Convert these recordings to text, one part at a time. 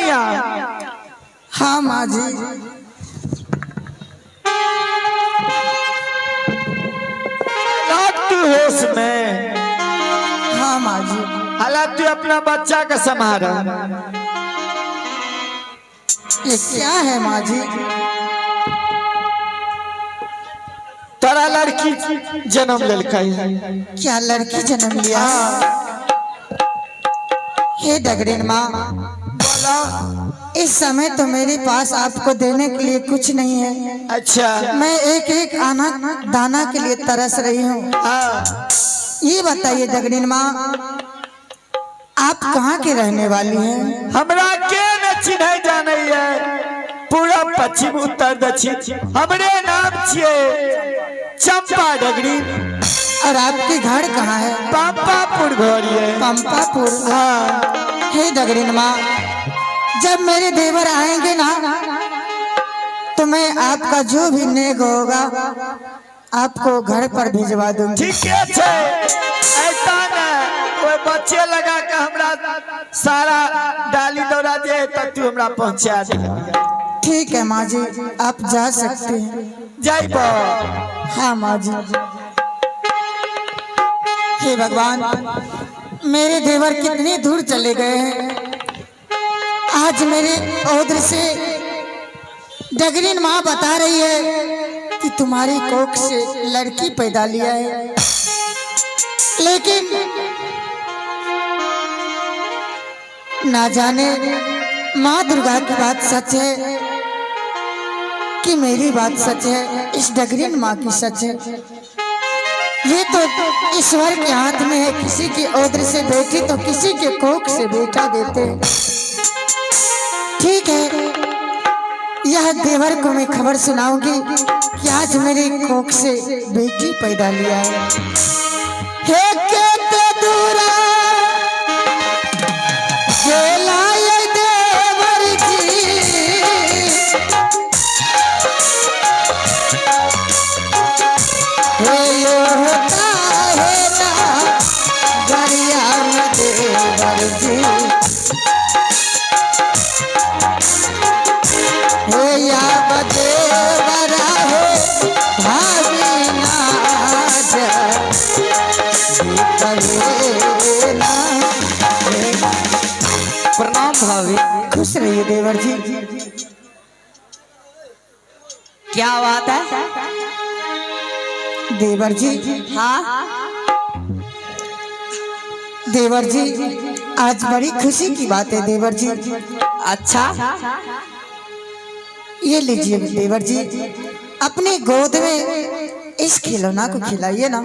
कन्या। हाँ माँ जी। तू होश में? हाँ माँ जी। हालांकि तू अपना बच्चा का संभारा। ये क्या है माँ जी? तारा लड़की जन्म लड़का है। क्या लड़की जन्म लिया? हे डगरीन माँ, बोला। इस समय तो मेरे पास आपको देने के लिए कुछ नहीं है। अच्छा, मैं एक एक आना दाना के लिए तरस रही हूँ। ये बताइए डगरीन माँ, आप कहाँ के रहने वाली हैं? हमरा के न चिन्ह जाने है। पूरा पश्चिम उत्तर दक्षिण हमरे नाम छिए चंपा डगरी। और आपके घर कहाँ है? पंपापुर घर है। पंपापुर। हाँ। हे डगरीन माँ, जब मेरे देवर आएंगे ना तो मैं आपका जो भी नेक होगा आपको घर पर भिजवा दूंगी। ठीक है ऐसा ना कोई बच्चे लगा के हमरा सारा डाली दौड़ा दे तो तू हमरा पहुंचा दे। ठीक है माँ जी, आप जा सकते हैं। जाइबो। हाँ माँ जी। हे भगवान, मेरे देवर कितनी दूर चले गए हैं। आज मेरे ओद्र से डगरीन माँ बता रही है कि तुम्हारी कोख से लड़की पैदा लिया है, लेकिन ना जाने माँ दुर्गा की बात सच है कि मेरी बात सच है, इस डगरीन माँ की सच है। ये तो ईश्वर के हाथ में है, किसी की ओद्र से बेटी तो किसी के कोख से बेटा देते। ठीक है, यह देवर को मैं खबर सुनाऊंगी कि आज मेरी कोख से बेटी पैदा लिया है। हे केते दूरा गेलाए देवर जी, हे यो होता है ना गरिया में देवर जी, हे या बदेवरा है भाभी नाज ना। प्रणाम भाभी। खुश रहिए देवर जी। क्या बात है देवर जी? हाँ देवर जी, आज बड़ी खुशी की बात है देवर जी। अच्छा ये लीजिए देवर जी, अपनी गोद में इस खिलौना को खिलाइए ना।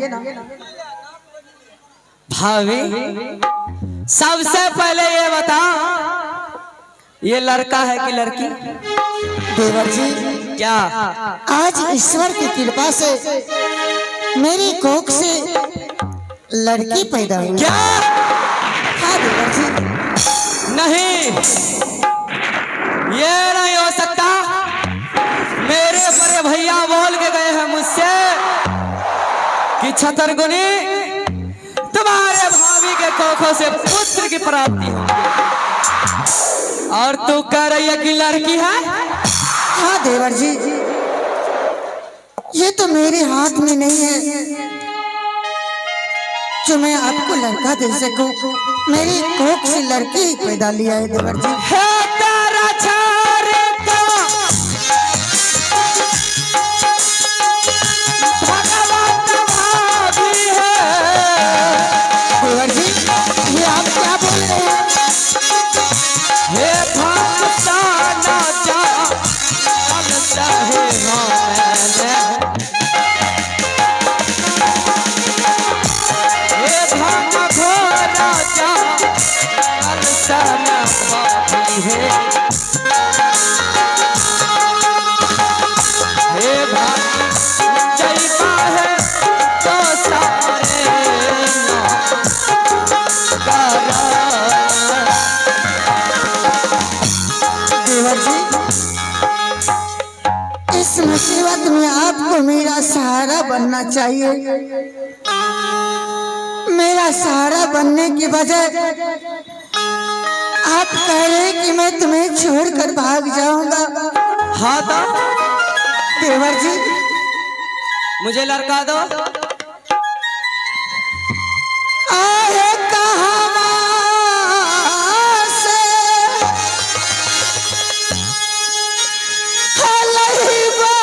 भाभी सबसे पहले ये बताओ ये लड़का है कि लड़की? देवर जी, क्या आज ईश्वर की कृपा से मेरी कोख से लड़की पैदा हुई। क्या? हाँ देवर जी। नहीं, ये नहीं हो सकता। मेरे बड़े भैया बोल के गए हैं मुझसे कि छतरगुनी तुम्हारे भाभी के कोखों से पुत्र की प्राप्ति और तू कह रही है कि लड़की है? हाँ देवर जी, ये तो मेरे हाथ में नहीं है जो मैं आपको लड़का दे सकूं। मेरी कोख से लड़की ही पैदा लिया है देवर जी। है तेरा छारे का भगवान भाभी है। देवर जी, ये आप क्या बोल रहे हैं? हे भगवाना जा चाहे मैंने, हे भगवाना जा अनसना भाभी है। हे भाभी जैसा है तो सारे देवर जी, इस मुसीबत में आपको मेरा सहारा बनना चाहिए। मेरा सहारा बनने की बजाय आप कह रहे कि मैं तुम्हें छोड़कर भाग जाऊंगा। हाँ तो देवर जी, मुझे लड़का दो। आए कहाँ से हलैबा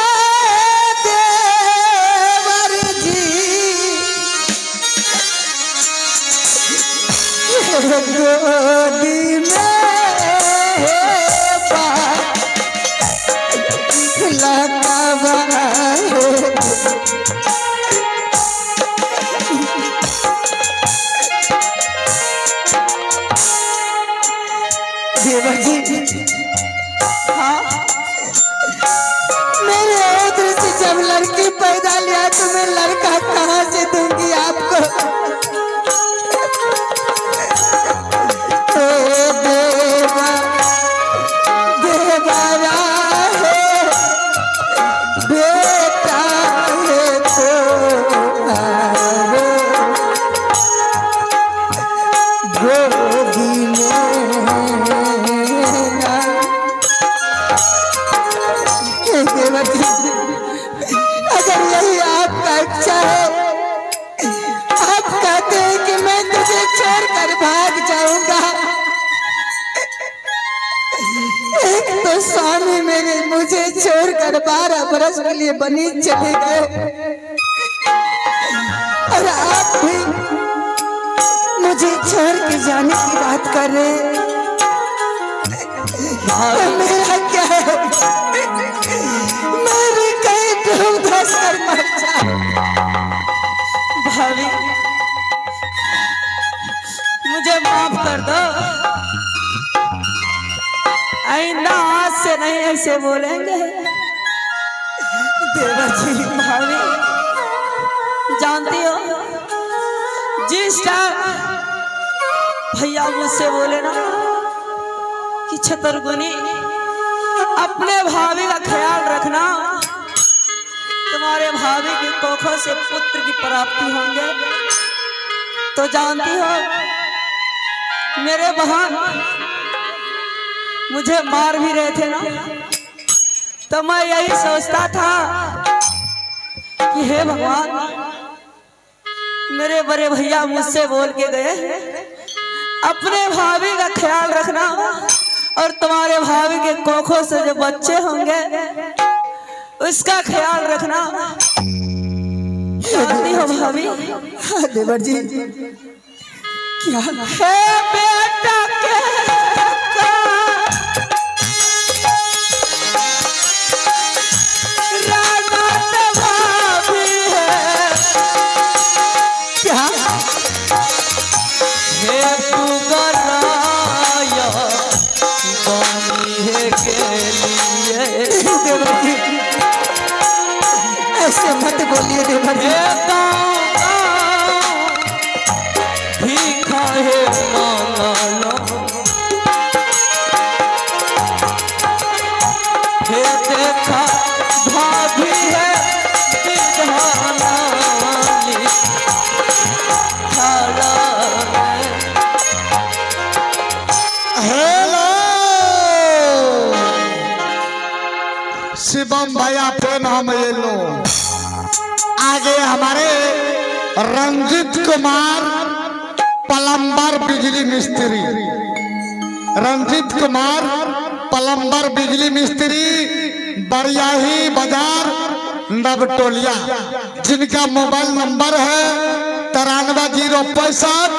देवर जी, गोदी में लटवा देवर जी। हाँ, मेरे उधर से जब लड़की पैदा लिया तो मैं लड़का कहाँ से दूंगी आपको। तो देवा देवरा है, बेटा है तो गोदी में। देवर जी, अगर यही आपका इच्छा है, आप कहते हैं कि मैं तुझे छोड़कर भाग जाऊंगा। एक तो स्वामी मेरे मुझे छोड़कर 12 बरस के लिए बनी चले गए, और आप भी मुझे छोड़ के जाने की बात कर रहे हैं। तो मेरा क्या है, मैं भी कहीं डूब धस कर मर जाऊं। भाभी मुझे माफ कर दो, आइंदा आज से नहीं ऐसे बोलेंगे। देवर जी, भाभी जानती हो, जिस टाइम भैया मुझसे बोले ना कि छतरगुनी अपने भाभी का ख्याल रखना, तुम्हारे भाभी की कोखों से पुत्र की प्राप्ति होंगे, तो जानती हो मेरे बहन मुझे मार भी रहे थे ना, तो मैं यही सोचता था कि हे भगवान, मेरे बड़े भैया मुझसे बोल के गए अपने भाभी का ख्याल रखना, और तुम्हारे भाभी के कोखों से जो बच्चे होंगे उसका ख्याल रखना। जानती हो भाभी? हाँ देवर जी, क्या हे बेटा के क्या देवर जी, ऐसे मत बोलिए देवर जी। भीखा है मांगलो, हे देखा भाभी है विधानाली थाला में। हेलो शिवम भैया पे नाम ये लो। आगे हमारे रंजित कुमार प्लम्बर बिजली मिस्त्री, रंजित कुमार प्लम्बर बिजली मिस्त्री, बरियाही बाजार नवटोलिया, जिनका मोबाइल नंबर है 93 065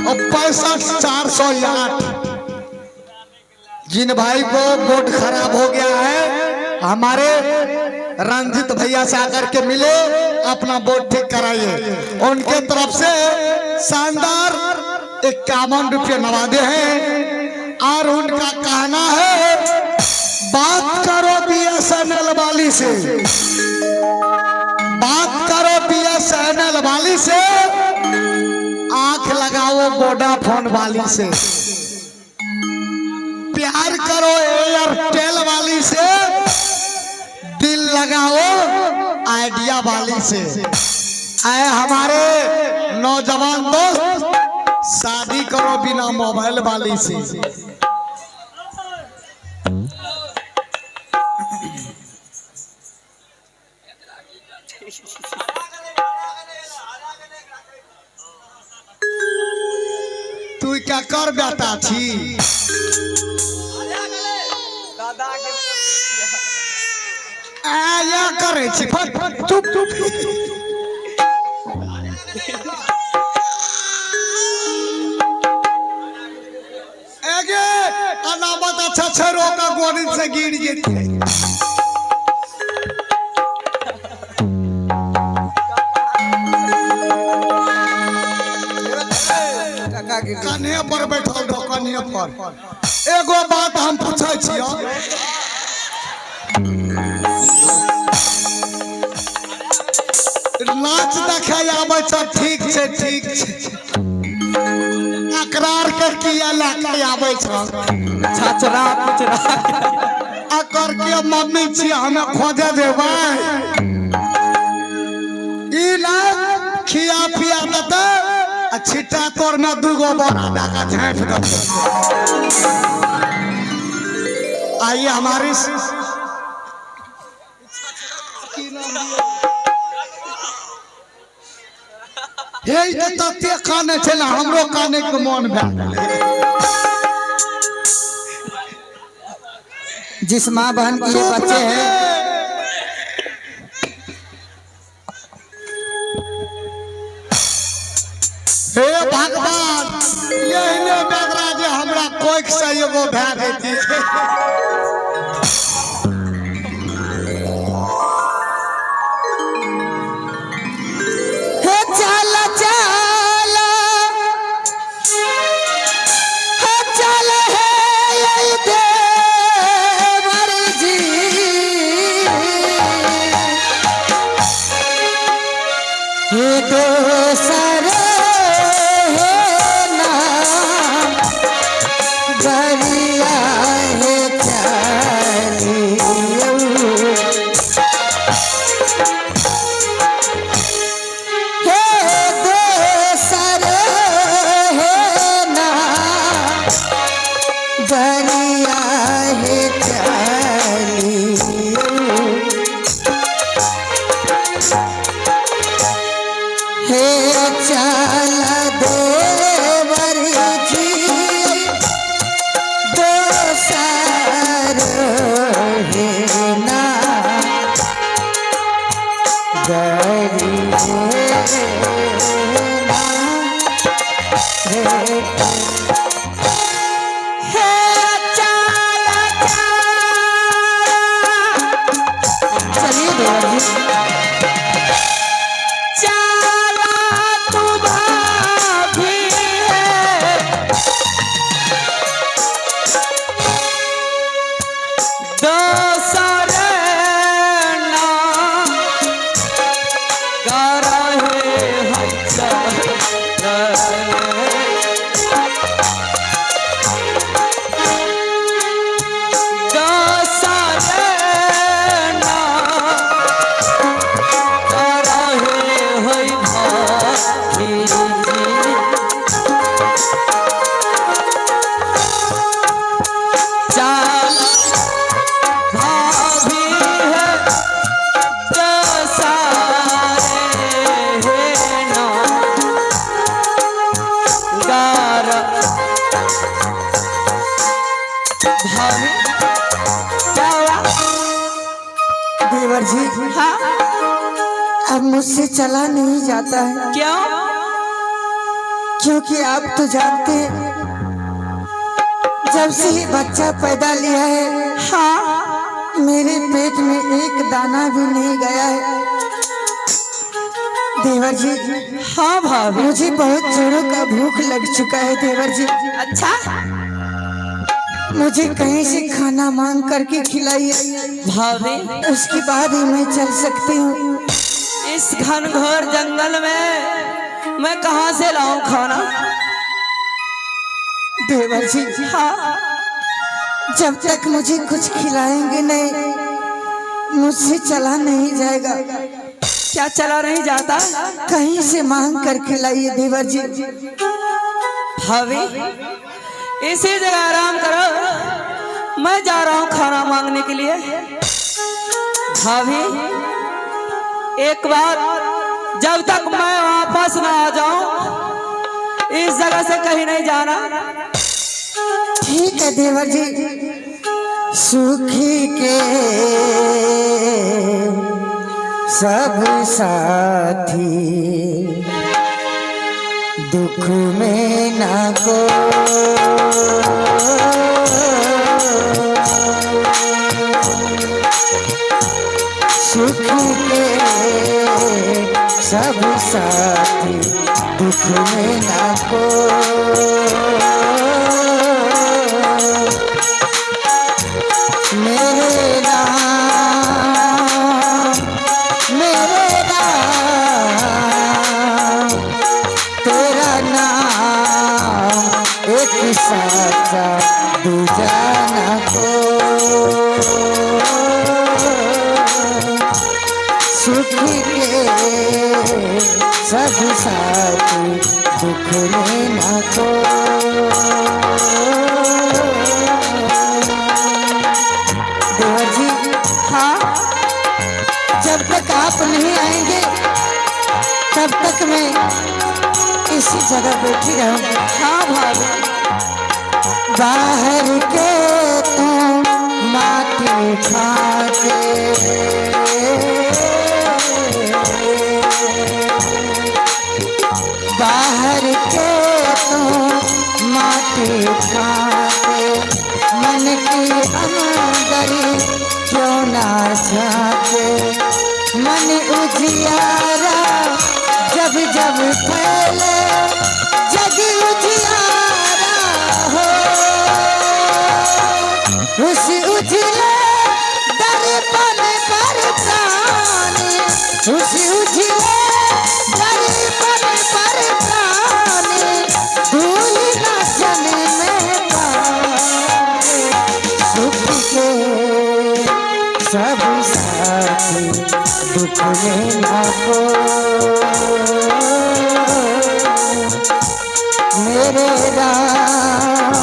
और 65 408। जिन भाई को बोर्ड खराब हो गया है, हमारे रंजित भैया से आकर के मिले, अपना बोर्ड ठीक कराइए। उनके तरफ से शानदार 51 रुपये नवादे हैं। और उनका कहना है, बात करो BSNL वाली से, बात करो BSNL वाली से, आंख लगाओ वोडाफोन वाली से, प्यार करो एयरटेल वाली से, दिल लगाओ आइडिया वाली से। आए हमारे नौजवान दोस्त, शादी करो बिना मोबाइल वाली से। तू क्या कर बेटा छी आया करे छी फट चुप चुप आगे अनामत अच्छा छरो का गोनी से गिर गई कन्हे पर बैठल रहो कन्हे पर एगो बात हम पूछै छियो नाच देखे आबै छ ठीक छै अकरार के किया लाके आबै छ छछरा पुचरा अकर के मम्मी छी हमें खोजे देबै ई ना खिया पिया देते छिट्टा तोर में दूगो बड़ा डाका झाँप दो आइए हमारी हे तते काने चला हमरो काने के मन भए जिस माँ बहन के ये बच्चे हैं हे भगवान यही बेगरा जे हमरा कोइक से एगो भए देती हे चल चल हे चल हे ये देवर जी हे दोसर देवर जी हाँ अब मुझसे चला नहीं जाता है। क्यों? क्योंकि आप तो जानते हैं जब से ही बच्चा पैदा लिया है हाँ मेरे पेट में एक दाना भी नहीं गया है। देवर जी हाँ भाभी मुझे बहुत जोरों का भूख लग चुका है देवर जी। अच्छा मुझे कहीं से खाना मांग करके खिलाइए भाभी उसके बाद ही मैं चल सकती हूँ। इस घनघोर जंगल में मैं कहाँ से लाऊं खाना? देवर जी हाँ जब तक मुझे कुछ खिलाएंगे नहीं मुझसे चला नहीं जाएगा। क्या चला नहीं जाता? कहीं से मांग कर खिलाइए देवर जी। भाभी इसी जगह आराम करो, मैं जा रहा हूँ खाना मांगने के लिए। भाभी एक बार जब तक मैं वापस ना आ जाऊं इस जगह से कहीं नहीं जाना। ठीक है देवर जी। सुखी के सब साथी दुख में ना को सुख के सब साथी दुख में ना को मेरे राम तेरा नाम एक साचा दूजा ना को सुख के सब साथी दुख में ना को देवर जी। हाँ, जब तक आप नहीं आएंगे तब तक मैं इसी जगह बैठी रहूंगी। हाँ भाभी बाहर के तुम माटी खाते बाहर के तुम माटी खाते मन की अंदरी क्यों ना झाके मन उजियारा जब जब फैले जग उजियारा हो उस उजले दर्पण पर प्राणी उस उजले दर्पण पर प्राणी भूल न जन्मे पाए सुख के सब साथी दुख में ना को मेरे राम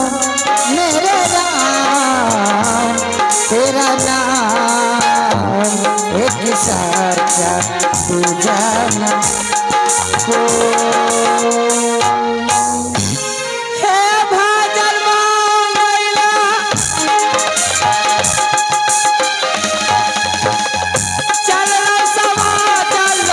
तेरा नाम एक साचा दूजा ना को हे भाजल मांगैला चल सवा चल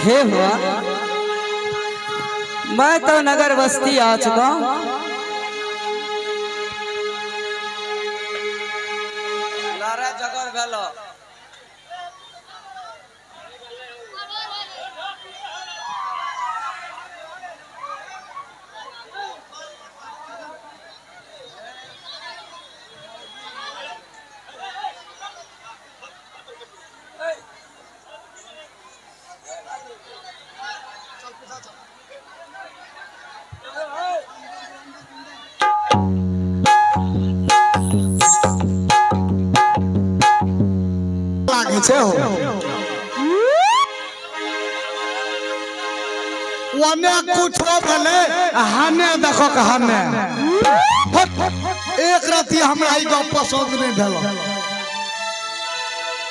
हे हुआ मैं तो नगर बस्ती आ चुका हूँ। जगह भेलो पीछे हो। वने कुछ हो भले हने देखो कहने एक राती हमरा ई गप पसंद नहीं भेलो।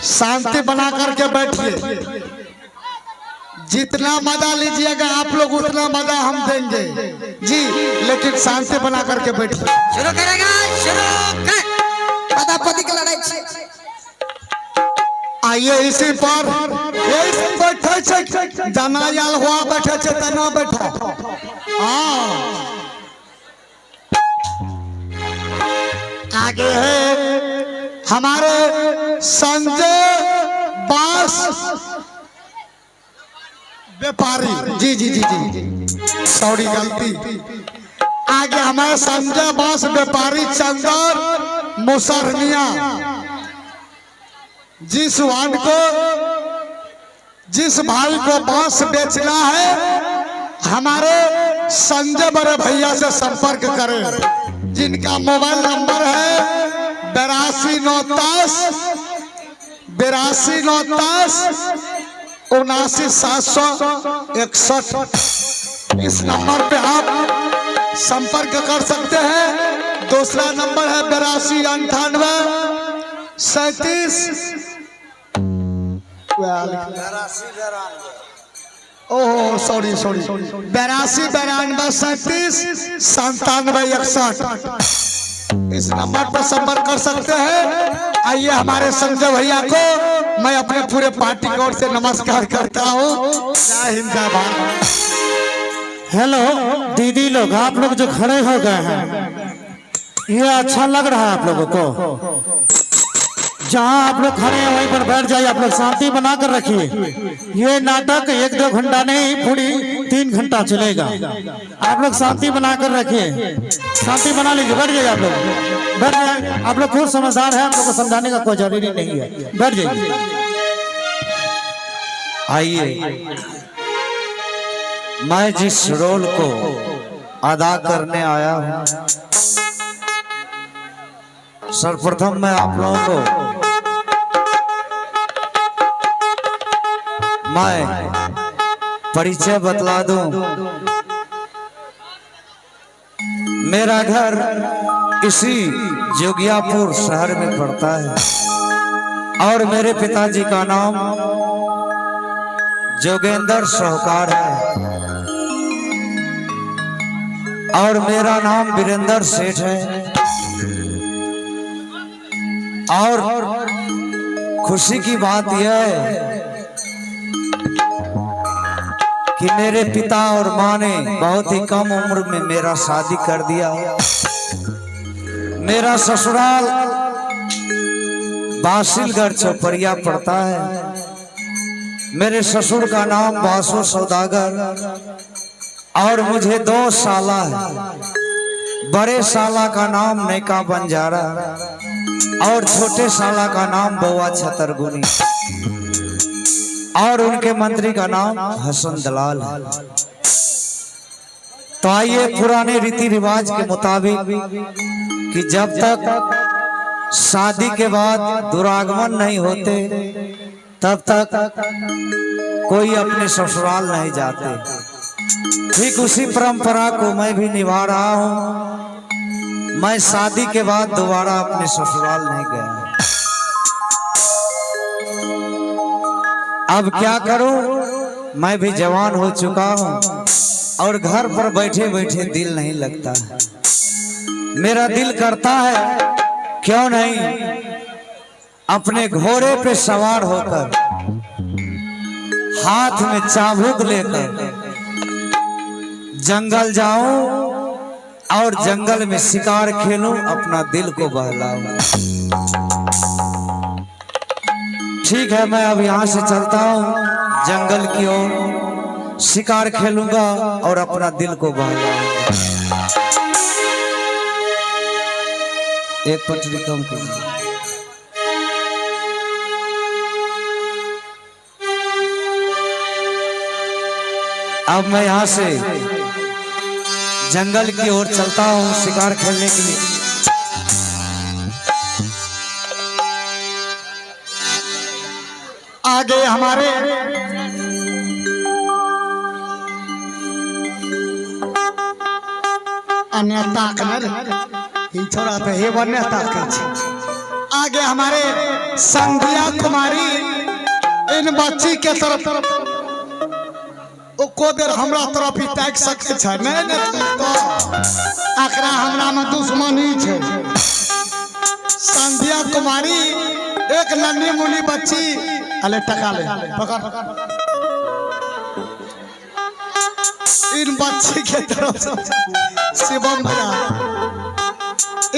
शांति बना करके बैठिए, जितना मजा लीजिएगा आप लोग उतना मजा हम देंगे जी, लेकिन शांति बना करके बैठिए। शुरू करेगा, शुरू कर। पता पति की लड़ाई छे। आइए इसी पर बैठे छे, जना याल हुआ बैठे छे तना बैठो। आगे है हमारे संजय बास व्यापारी। जी जी जी जी सॉरी गलती। आगे हमारे संजय बास व्यापारी चंदर मुसरनिया। जिस वाहन को जिस भाई को बांस बेचना है हमारे संजय बड़े भैया से संपर्क करें, जिनका मोबाइल नंबर है 8290 79,761। इस नंबर पे आप संपर्क कर सकते हैं। दूसरा नंबर है 8298 ओह सॉरी 8292379761। इस नंबर पर संपर्क कर सकते हैं। आइए हमारे संजय भैया को मैं अपने पूरे पार्टी की ओर से नमस्कार करता हूँ। जय हिंद जय भारत। हेलो दीदी लोग, आप लोग जो खड़े हो गए हैं ये अच्छा लग रहा है आप लोगों को? जहाँ आप लोग खड़े हैं वहीं पर बैठ जाइए। आप लोग शांति बना कर रखिए। ये नाटक 1-2 घंटा नहीं, पूरी 3 घंटा चलेगा। आप लोग शांति बना कर रखिए, शांति बना लीजिए। बैठ जाइए, आप लोग बैठ जाइए। आप लोग खुद समझदार हैं, आप लोग को समझाने का कोई जरूरी नहीं है। बैठ जाइए। आइए, मैं जिस रोल को अदा करने आया हूँ, सर्वप्रथम मैं आप लोगों को मैं परिचय बतला दूं। मेरा घर इसी जोगियापुर शहर में पड़ता है और मेरे पिताजी का नाम जोगेंद्र सोहकार है और मेरा नाम वीरेंद्र सेठ है। और खुशी की बात यह है कि मेरे पिता और माँ ने बहुत ही कम उम्र में मेरा शादी कर दिया। मेरा ससुराल बासिलगढ़ चौपरिया पड़ता है। मेरे ससुर का नाम बासु सौदागर और मुझे 2 साला है। बड़े साला का नाम नैका बंजारा और छोटे साला का नाम बउआ छतरगुनी और उनके मंत्री का नाम हसन दलाल है। तो आइए पुराने रीति रिवाज के मुताबिक कि जब तक शादी के बाद दुरागमन नहीं होते तब तक कोई अपने ससुराल नहीं जाते। ठीक उसी परंपरा को मैं भी निभा रहा हूँ। मैं शादी के बाद दोबारा अपने ससुराल नहीं गया। अब क्या करूं, मैं भी जवान हो चुका हूं और घर पर बैठे बैठे दिल नहीं लगता है। मेरा दिल करता है क्यों नहीं अपने घोड़े पे सवार होकर हाथ में चाबुक लेकर जंगल जाऊं और जंगल में शिकार खेलूं, अपना दिल को बहलाऊं। ठीक है, मैं अब यहाँ से चलता हूँ जंगल की ओर, शिकार खेलूंगा और अपना दिल को बहलाऊंगा। एक पटरी कम कीजिए। अब मैं यहाँ से जंगल की ओर चलता हूँ शिकार खेलने के लिए। आगे हमारे अन्यता ही छोड़ा तो हे अन्यता आगे हमारे संध्या कुमारी इन बच्ची के तरफ को देर हमरा तरफ ही ताक सकते छ नहीं तो आखरा हमरा में दुश्मनी है। संध्या कुमारी एक नन्ही मुनी बच्ची अले टका ले पकड़ इन बच्ची के तरफ शिवम भैया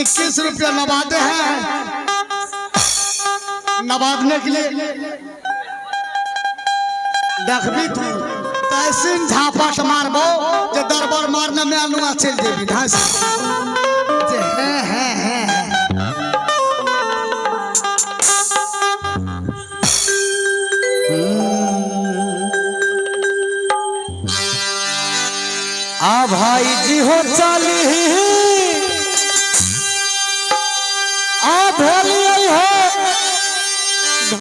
21 रुपया नवादे हैं। नवादने के लिए देखबी तू तैसीन झापट मारबो जे दरबार मारने में अनुआ चल जेबी ढांस है आ भाई जी हो चली